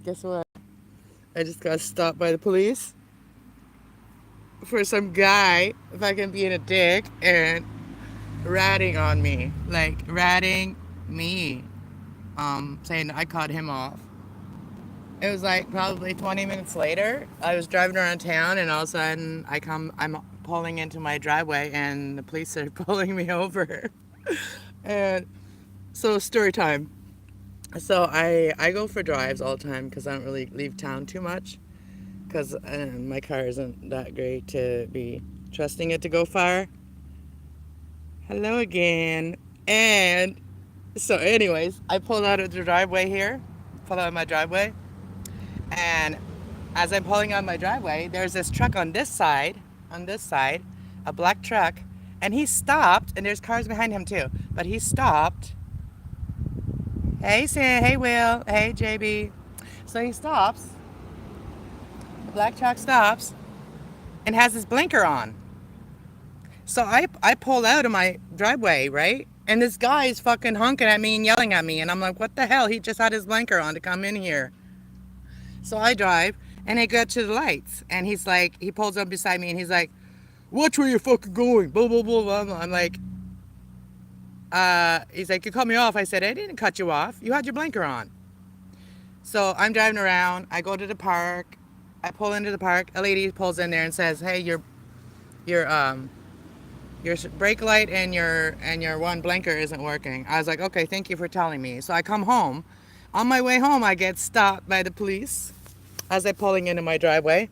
Guess what? I just got stopped by the police for some guy fucking being a dick and ratting on me. Like, ratting me. Saying I cut him off. It was like probably 20 minutes later. I was driving around town and all of a sudden I'm pulling into my driveway and the police are pulling me over. And so, story time. So I go for drives all the time because I don't really leave town too much because my car isn't that great to be trusting it to go far. Hello again. And so, anyways, I pulled out of the driveway here, pulled out of my driveway, and as I'm pulling out my driveway, there's this truck on this side, a black truck, and he stopped, and there's cars behind him too, but he stopped. Hey, Sam. Hey, Will. Hey, JB. So he stops. The black truck stops and has his blinker on. So I pulled out of my driveway, right? And this guy is fucking honking at me and yelling at me. And I'm like, what the hell? He just had his blinker on to come in here. So I drive and I get to the lights. And he's like, he pulls up beside me and he's like, watch where you're fucking going. Blah, blah, blah, blah. I'm like, he's like, you cut me off. I said, I didn't cut you off. You had your blinker on. So I'm driving around. I go to the park. I pull into the park. A lady pulls in there and says, hey, your your brake light and your one blinker isn't working. I was like, okay, thank you for telling me. So I come home. On my way home, I get stopped by the police as I'm pulling into my driveway.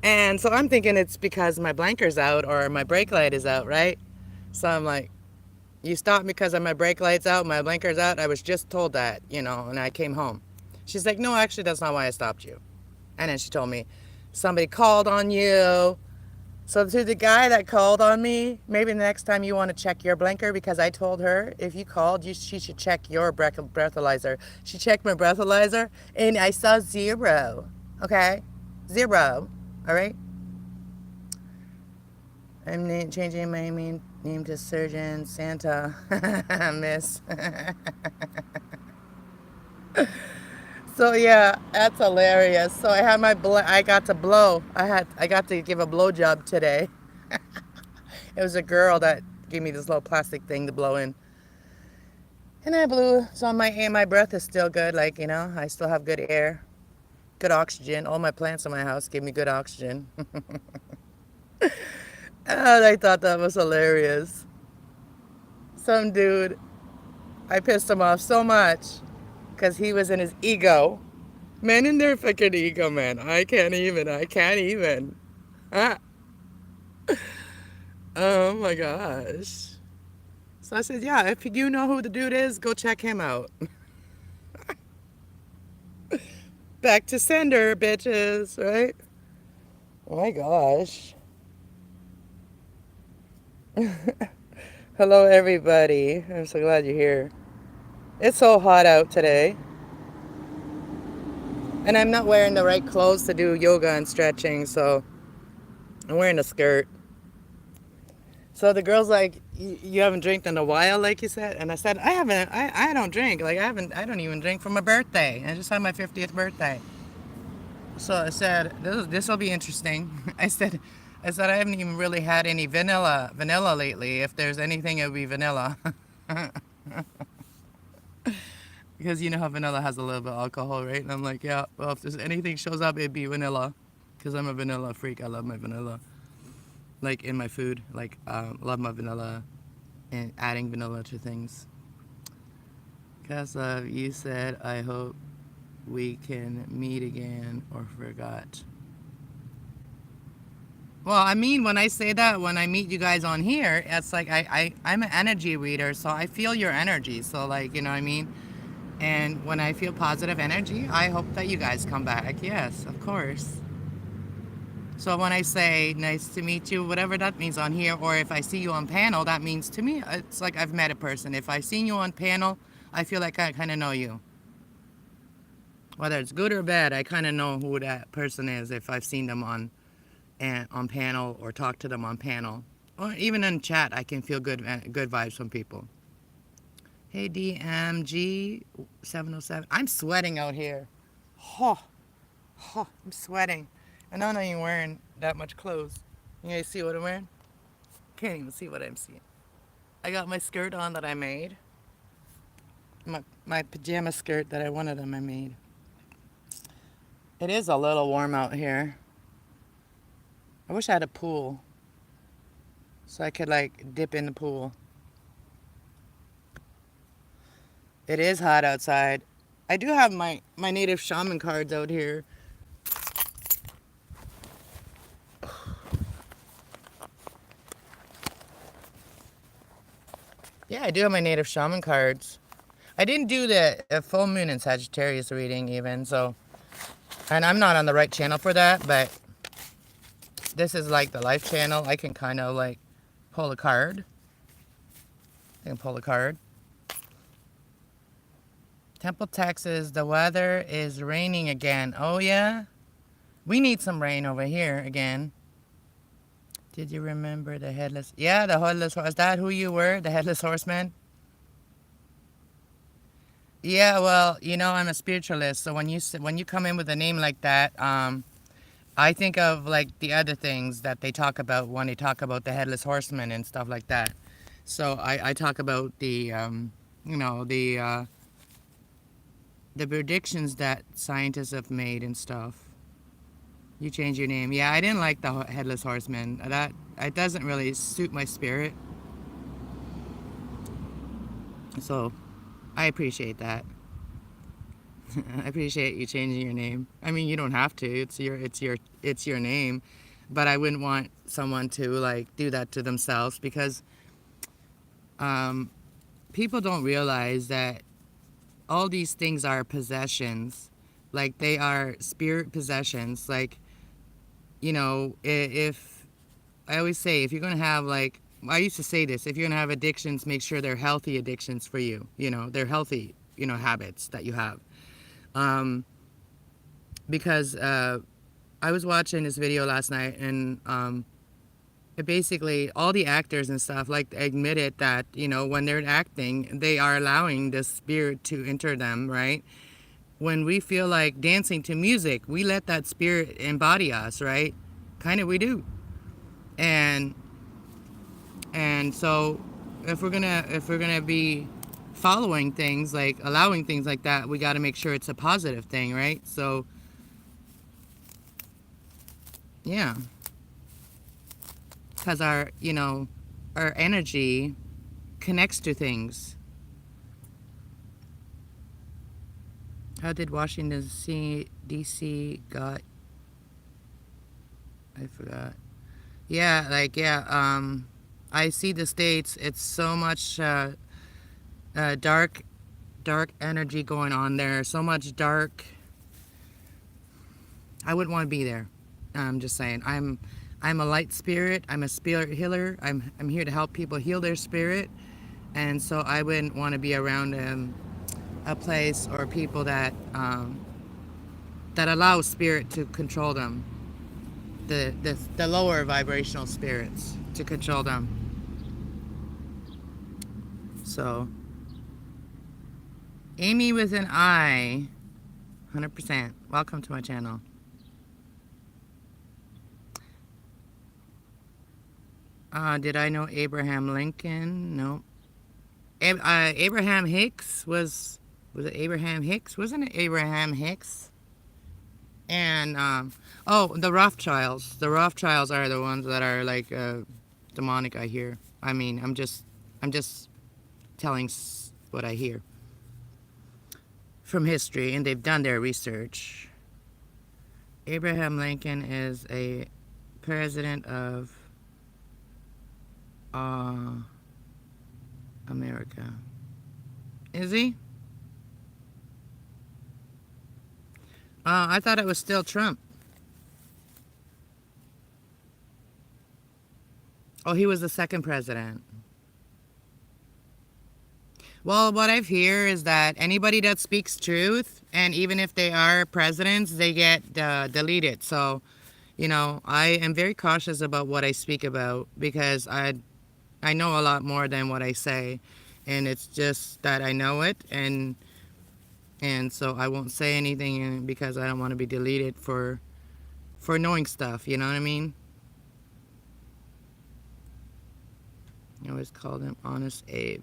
And so I'm thinking it's because my blinker's out or my brake light is out, right? So I'm like, you stopped me because my brake light's out, my blinker's out. I was just told that, and I came home. She's like, no, actually, that's not why I stopped you. And then she told me, somebody called on you. So to the guy that called on me, maybe the next time you want to check your blinker because I told her if you called, she should check your breathalyzer. She checked my breathalyzer and I saw 0. Okay? 0. All right? I'm changing my name to Surgeon Santa, Miss. So yeah, that's hilarious. So I had I got to blow. I got to give a blow job today. It was a girl that gave me this little plastic thing to blow in. And I blew. So my breath is still good. Like, I still have good air, good oxygen. All my plants in my house give me good oxygen. And I thought that was hilarious. Some dude, I pissed him off so much because he was in his ego. Men in their fucking ego, man. I can't even. I can't even. Ah. Oh my gosh. So I said, yeah, if you know who the dude is, go check him out. Back to sender, bitches, right? Oh my gosh. Hello, everybody. I'm so glad you're here. It's so hot out today. And I'm not wearing the right clothes to do yoga and stretching, so I'm wearing a skirt. So the girl's like, you haven't drank in a while, like you said? And I said, I haven't, I don't drink. Like, I don't even drink for my birthday. I just had my 50th birthday. So I said, this will be interesting. I said, I haven't even really had any vanilla lately. If there's anything, it would be vanilla. Because you know how vanilla has a little bit of alcohol, right? And I'm like, yeah, well, if there's anything shows up, it'd be vanilla. Because I'm a vanilla freak. I love my vanilla. Like in my food. Like, love my vanilla and adding vanilla to things. Kasslove, you said, I hope we can meet again or forgot. Well, I mean, when I say that, when I meet you guys on here, it's like I'm an energy reader, so I feel your energy. So, like, you know what I mean? And when I feel positive energy, I hope that you guys come back. Yes, of course. So when I say nice to meet you, whatever that means on here, or if I see you on panel, that means to me, it's like I've met a person. If I've seen you on panel, I feel like I kind of know you. Whether it's good or bad, I kind of know who that person is if I've seen them on panel or talked to them on panel. Or even in chat, I can feel good vibes from people. Hey, DMG 707. I'm sweating out here. Oh, oh, I'm sweating. And I'm not even wearing that much clothes. You guys see what I'm wearing? Can't even see what I'm seeing. I got my skirt on that I made. My pajama skirt that I wanted them I made. It is a little warm out here. I wish I had a pool so I could like dip in the pool. It is hot outside. I do have my native shaman cards out here. Yeah, I do have my native shaman cards. I didn't do the full moon and Sagittarius reading even, so, and I'm not on the right channel for that, but this is like the life channel. I can kind of like pull a card. I can pull a card. Temple, Texas, the weather is raining again. Oh yeah? We need some rain over here again. Did you remember the headless? Yeah, the headless horse. Is that who you were? The headless horseman? Yeah, well, you know, I'm a spiritualist, so when you come in with a name like that, I think of like the other things that they talk about when they talk about the headless horseman and stuff like that. So I talk about the, you know, the predictions that scientists have made and stuff. You change your name. Yeah, I didn't like the headless horseman. That it doesn't really suit my spirit. So I appreciate that. I appreciate you changing your name. I mean, you don't have to. It's your name, but I wouldn't want someone to like do that to themselves because um, people don't realize that all these things are possessions. Like they are spirit possessions. Like, you know, if I always say if you're gonna have like I used to say this, if you're gonna have addictions, make sure they're healthy addictions for you. You know, they're healthy, you know, habits that you have. Um, because I was watching this video last night, and it basically all the actors and stuff like admitted that you know when they're acting, they are allowing the spirit to enter them. Right? When we feel like dancing to music, we let that spirit embody us. Right? Kind of, we do. And so if we're gonna be following things like allowing things like that, we got to make sure it's a positive thing, right? So yeah, because our you know our energy connects to things. How did Washington D.C. got? I forgot. Yeah, like yeah. I see the states. It's so much dark, dark energy going on there. So much dark. I wouldn't want to be there. I'm just saying. I'm a light spirit. I'm a spirit healer. I'm here to help people heal their spirit, and so I wouldn't want to be around a place or people that that allow spirit to control them. The lower vibrational spirits to control them. So, Amy with an I, 100%. Welcome to my channel. Did I know Abraham Lincoln? No. Abraham Hicks was it Abraham Hicks? Wasn't it Abraham Hicks? And oh, the Rothschilds. The Rothschilds are the ones that are like demonic. I hear. I mean, I'm just telling what I hear from history, and they've done their research. Abraham Lincoln is a president of America. Is he? I thought it was still Trump. Oh, he was the second president. Well, what I've heard is that anybody that speaks truth, and even if they are presidents, they get deleted. So, you know, I am very cautious about what I speak about because I know a lot more than what I say. and it's just that I know it, and so I won't say anything because I don't want to be deleted for knowing stuff. You know what I mean? I always called him Honest Abe.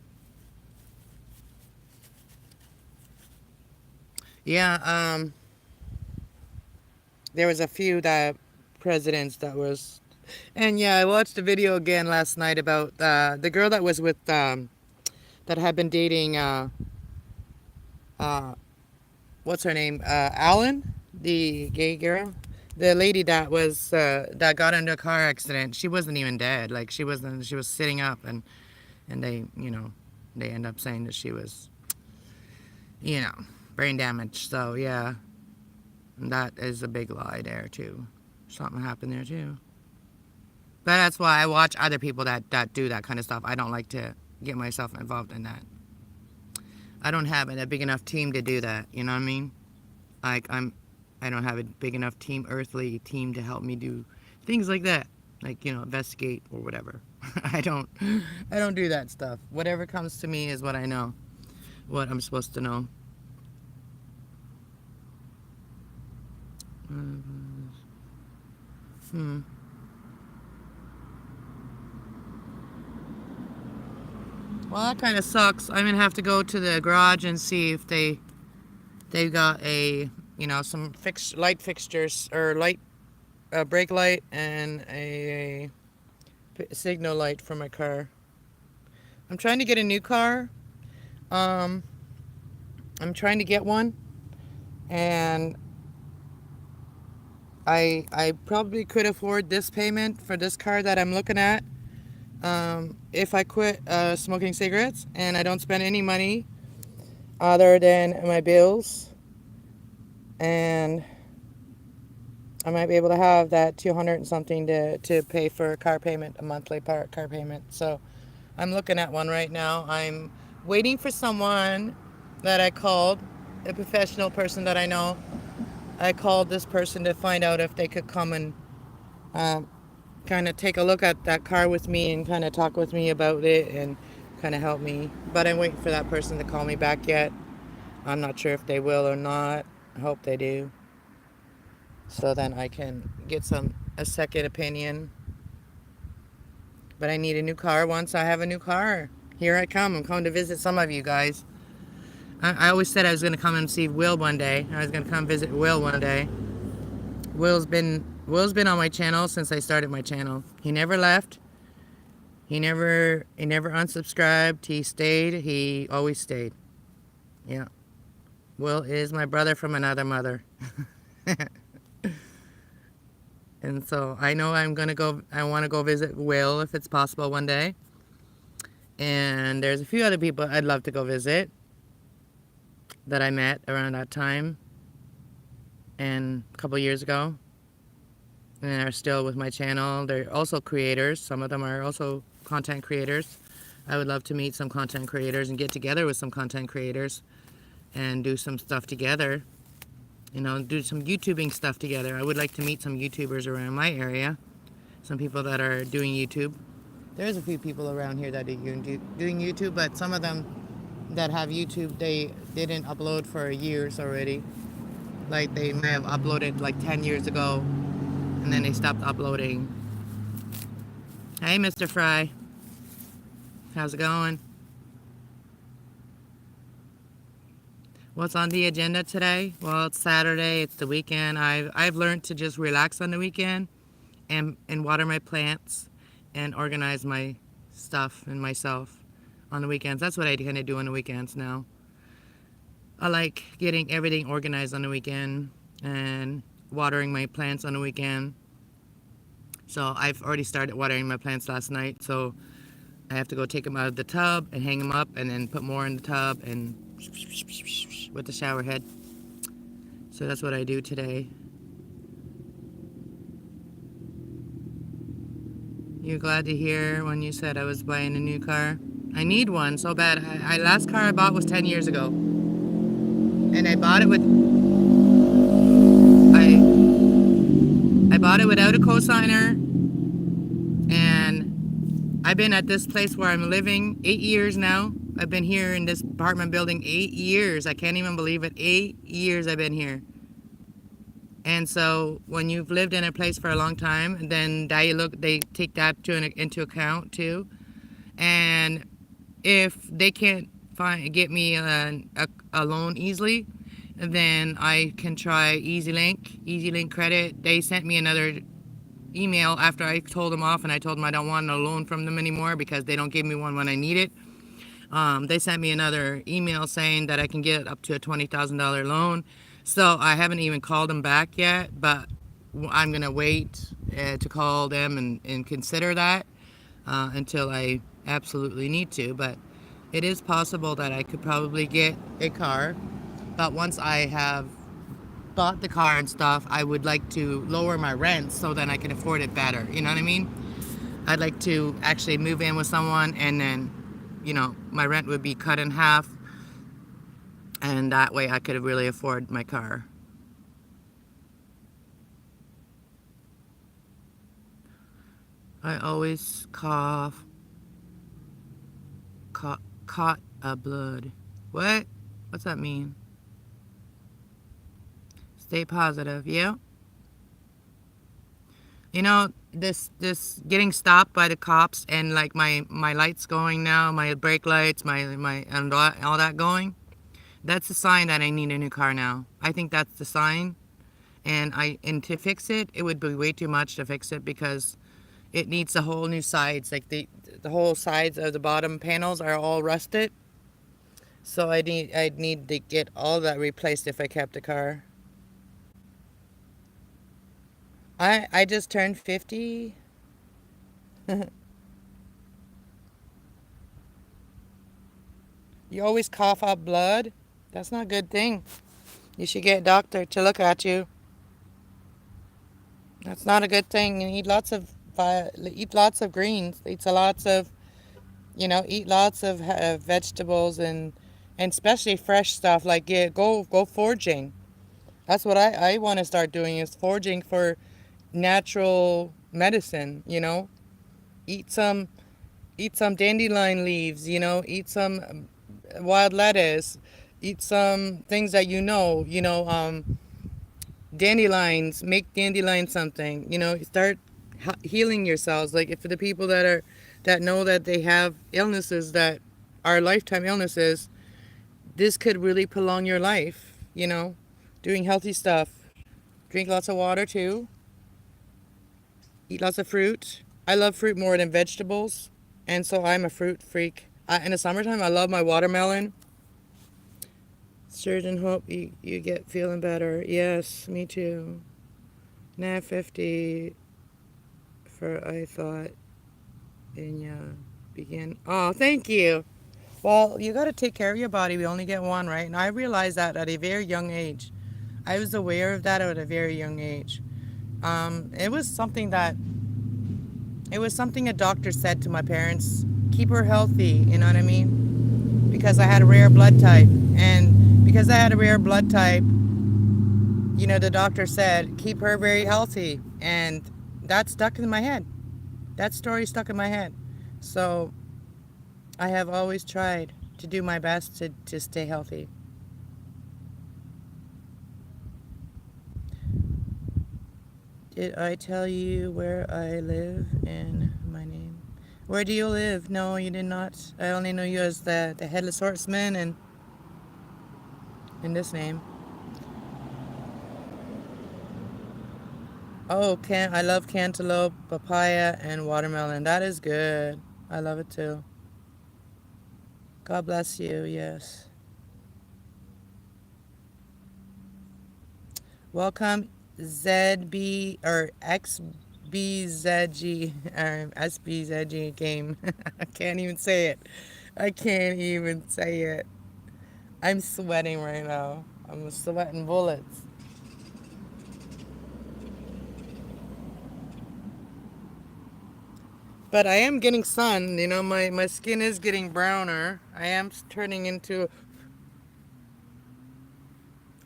Yeah, there was a few that presidents that was, and yeah, I watched the video again last night about the girl that was with that had been dating uh, what's her name? Alan, the gay girl. The lady that was that got into a car accident. She wasn't even dead. Like she wasn't. She was sitting up, and they they end up saying that she was brain damage. So yeah, that is a big lie there too. Something happened there too. But that's why I watch other people that do that kind of stuff. I don't like to get myself involved in that. I don't have a big enough team to do that. You know what I mean? Like I don't have a big enough team, earthly team, to help me do things like that. Like investigate or whatever. I don't do that stuff. Whatever comes to me is what I know, what I'm supposed to know. Hmm. Well, that kind of sucks. I'm gonna have to go to the garage and see if they got a some light fixtures or light brake light and a signal light for my car. I'm trying to get a new car. Um, I'm trying to get one, and I probably could afford this payment for this car that I'm looking at. If I quit smoking cigarettes and I don't spend any money other than my bills, and I might be able to have that 200 and something to pay for a car payment, a monthly car payment. So I'm looking at one right now. I'm waiting for someone that I called, a professional person that I know. I called this person to find out if they could come and kind of take a look at that car with me and kind of talk with me about it and kind of help me. But I'm waiting for that person to call me back yet. I'm not sure if they will or not. I hope they do. So then I can get a second opinion. But I need a new car once I have a new car. Here I come. I'm coming to visit some of you guys. I always said I was going to come and see Will one day. I was going to come visit Will one day. Will's been on my channel since I started my channel. He never left. He never unsubscribed. He stayed. He always stayed. Yeah. Will is my brother from another mother. And so I know I want to go visit Will if it's possible one day. And there's a few other people I'd love to go visit that I met around that time and a couple years ago. And are still with my channel. They're also creators. Some of them are also content creators. I would love to meet some content creators and get together with some content creators and do some stuff together. Do some YouTubing stuff together. I would like to meet some YouTubers around my area. Some people that are doing YouTube. There's a few people around here that are doing YouTube, but some of them that have YouTube, they didn't upload for years already. Like they may have uploaded like 10 years ago, and then they stopped uploading. Hey, Mr. Fry. How's it going? What's on the agenda today? Well, it's Saturday. It's the weekend. I've learned to just relax on the weekend and water my plants and organize my stuff and myself on the weekends. That's what I kind of do on the weekends now. I like getting everything organized on the weekend and watering my plants on the weekend. So I've already started watering my plants last night. So I have to go take them out of the tub and hang them up and then put more in the tub and with the shower head. So that's what I do today. You're glad to hear when you said I was buying a new car? I need one so bad. Last car I bought was 10 years ago. And I bought it without a cosigner. And I've been at this place where I'm living 8 years now. I've been here in this apartment building 8 years. I can't even believe it. 8 years I've been here. And so when you've lived in a place for a long time, then they take that into account too. And if they can't get me a loan easily, then I can try EasyLink, EasyLink Credit. They sent me another email after I told them off, and I told them I don't want a loan from them anymore because they don't give me one when I need it. They sent me another email saying that I can get up to a $20,000 loan. So I haven't even called them back yet, but I'm going to wait to call them and consider that until I absolutely need to. But it is possible that I could probably get a car. But once I have bought the car and stuff, I would like to lower my rent so then I can afford it better. You know what I mean? I'd like to actually move in with someone and then, my rent would be cut in half, and that way I could really afford my car. I always caught a blood. What? What's that mean? Stay positive. Yeah. This getting stopped by the cops and like my lights going now, my brake lights, my and all that going. That's a sign that I need a new car now. I think that's the sign. And to fix it, it would be way too much to fix it because it needs the whole new sides. Like the whole sides of the bottom panels are all rusted. So I'd need to get all that replaced if I kept the car. I just turned 50. You always cough up blood. That's not a good thing. You should get a doctor to look at you. That's not a good thing. You eat lots of greens. Eat lots of vegetables and especially fresh stuff. Like go foraging. That's what I want to start doing is foraging for natural medicine. Eat some eat some dandelion leaves. Eat some wild lettuce. Eat some things that dandelions. Make dandelion something. Start healing yourselves. Like if for the people that know that they have illnesses that are lifetime illnesses, this could really prolong your life. Doing healthy stuff. Drink lots of water too. Eat lots of fruit. I love fruit more than vegetables, and so I'm a fruit freak. In the summertime, I love my watermelon. Certain hope you get feeling better. Yes, me too. Now 50 for I thought in ya begin. Oh, thank you. Well, you got to take care of your body. We only get one, right? And I realized that at a very young age. I was aware of that at a very young age. It was something that it was something a doctor said to my parents. Keep her healthy. You know what I mean? Because I had a rare blood type, and because I had a rare blood type, the doctor said keep her very healthy, and that stuck in my head. That story stuck in my head. So I have always tried to do my best to stay healthy. Did I tell you where I live in my name? Where do you live? No, you did not. I only know you as the Headless Horseman and in this name. Oh, I love cantaloupe, papaya, and watermelon. That is good. I love it too. God bless you, yes. Welcome, ZB or XBZG or SBZG game. I can't even say it. I can't even say it. I'm sweating right now. I'm sweating bullets. But I am getting sun. My skin is getting browner. I am turning into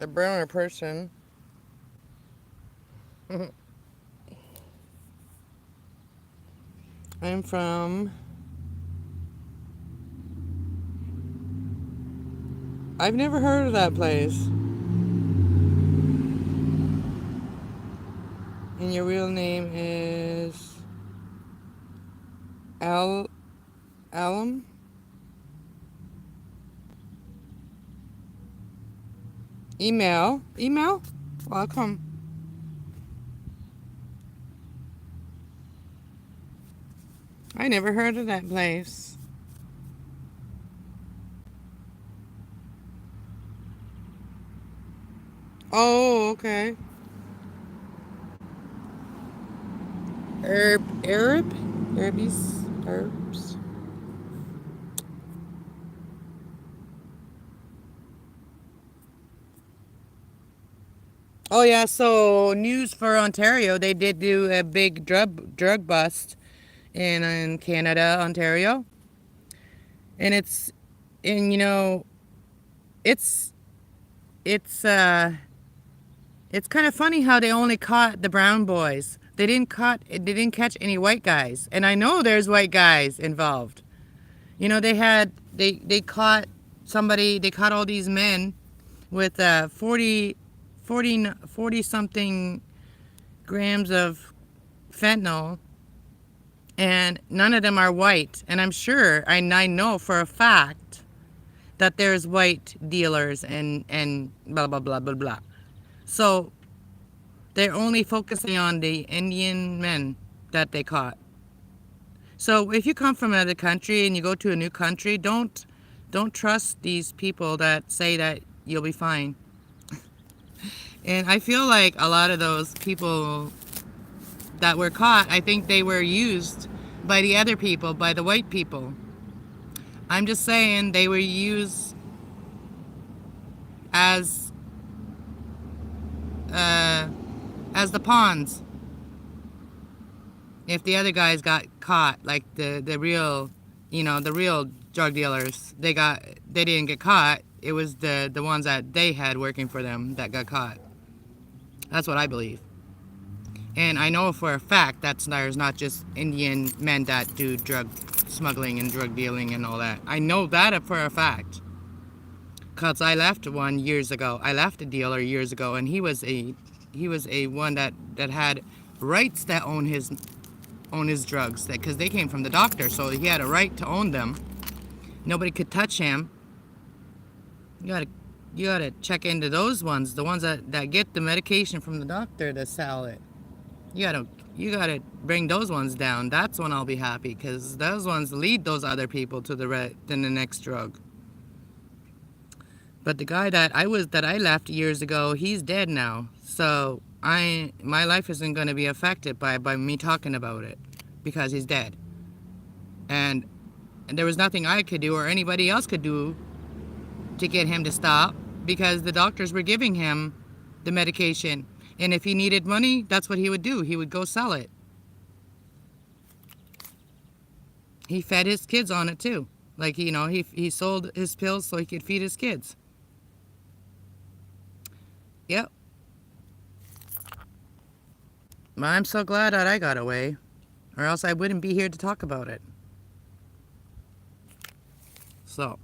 a browner person. I'm from I've never heard of that place. And your real name is Al Alum? Email? Email? Welcome. I never heard of that place. Oh, okay. Arab? Herbs? Oh yeah, so news for Ontario, they did do a big drug bust in Canada, Ontario. And it's it's uh it's kind of funny how they only caught the brown boys. They didn't catch any white guys. And I know there's white guys involved. They caught they caught all these men with 40 something grams of fentanyl, and none of them are white. And I'm sure, I know for a fact that there's white dealers and blah, blah, blah, blah, blah. So they're only focusing on the Indian men that they caught. So if you come from another country and you go to a new country, don't trust these people that say that you'll be fine. And I feel like a lot of those people that were caught, I think they were used by the other people, by the white people. I'm just saying they were used as uh, as the pawns. If the other guys got caught, like the real, the real drug dealers, they didn't get caught. It was the ones that they had working for them that got caught. That's what I believe. And I know for a fact that there's not just Indian men that do drug smuggling and drug dealing and all that. I know that for a fact. Because I left one years ago. I left a dealer years ago, and he was a one that had rights that own his drugs, because they came from the doctor, so he had a right to own them. Nobody could touch him. You gotta check into those ones, the ones that get the medication from the doctor to sell it. You gotta bring those ones down. That's when I'll be happy, because those ones lead those other people to the next drug. But the guy that I left years ago, he's dead now. So my life isn't going to be affected by me talking about it, because he's dead. And there was nothing I could do or anybody else could do to get him to stop, because the doctors were giving him the medication. And if he needed money, that's what he would do. He would go sell it. He fed his kids on it too. Like, he sold his pills so he could feed his kids. Yep. I'm so glad that I got away, or else I wouldn't be here to talk about it. So,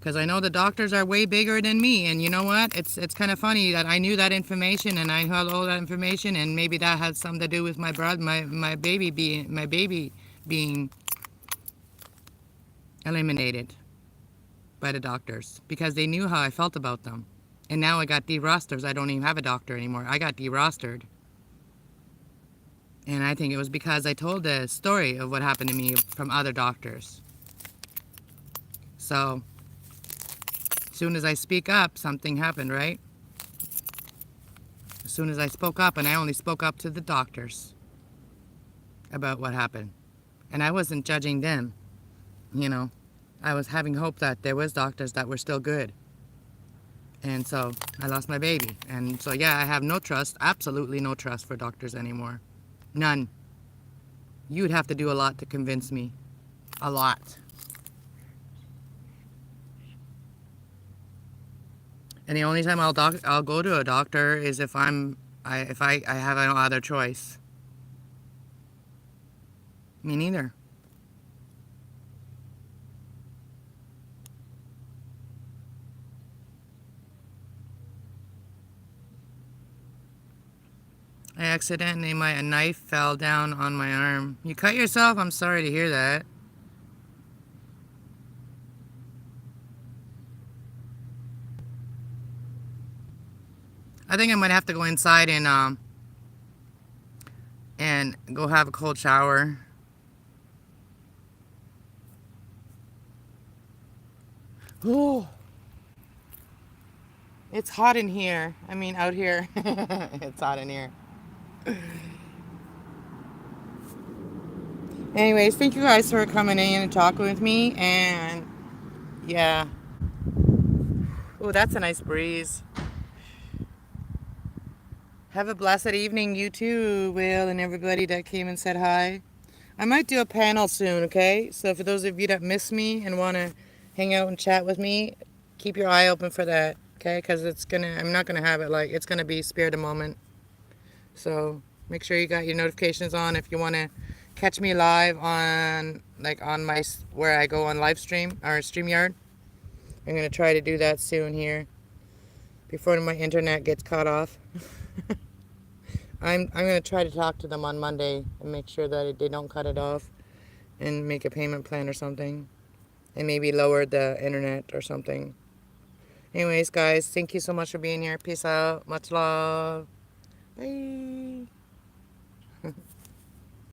because I know the doctors are way bigger than me, and you know what? It's kind of funny that I knew that information, and I had all that information, and maybe that had something to do with my brother, my baby being eliminated by the doctors, because they knew how I felt about them. And now I got de-rostered. I don't even have a doctor anymore. I got de-rostered. And I think it was because I told the story of what happened to me from other doctors. So, as soon as I speak up, something happened, right? As soon as I spoke up, and I only spoke up to the doctors about what happened. And I wasn't judging them, I was having hope that there was doctors that were still good. And so I lost my baby. And so, yeah, I have no trust, absolutely no trust for doctors anymore. None. You'd have to do a lot to convince me. A lot. And the only time I'll go to a doctor is if I have no other choice. Me neither. I accidentally, a knife fell down on my arm. You cut yourself? I'm sorry to hear that. I think I might have to go inside and go have a cold shower. Oh, it's hot in here. I mean, out here. It's hot in here. Anyways, thank you guys for coming in and talking with me. And yeah. Oh, that's a nice breeze. Have a blessed evening, you too, Will, and everybody that came and said hi. I might do a panel soon, okay? So for those of you that miss me and want to hang out and chat with me, keep your eye open for that, okay? Because I'm not gonna have it like, it's gonna be spare the moment. So make sure you got your notifications on if you want to catch me live on, like on where I go on live stream or StreamYard. I'm gonna try to do that soon here before my internet gets cut off. I'm gonna try to talk to them on Monday and make sure that they don't cut it off and make a payment plan or something and maybe lower the internet or something. Anyways, guys, thank you so much for being here. Peace out. Much love. Bye.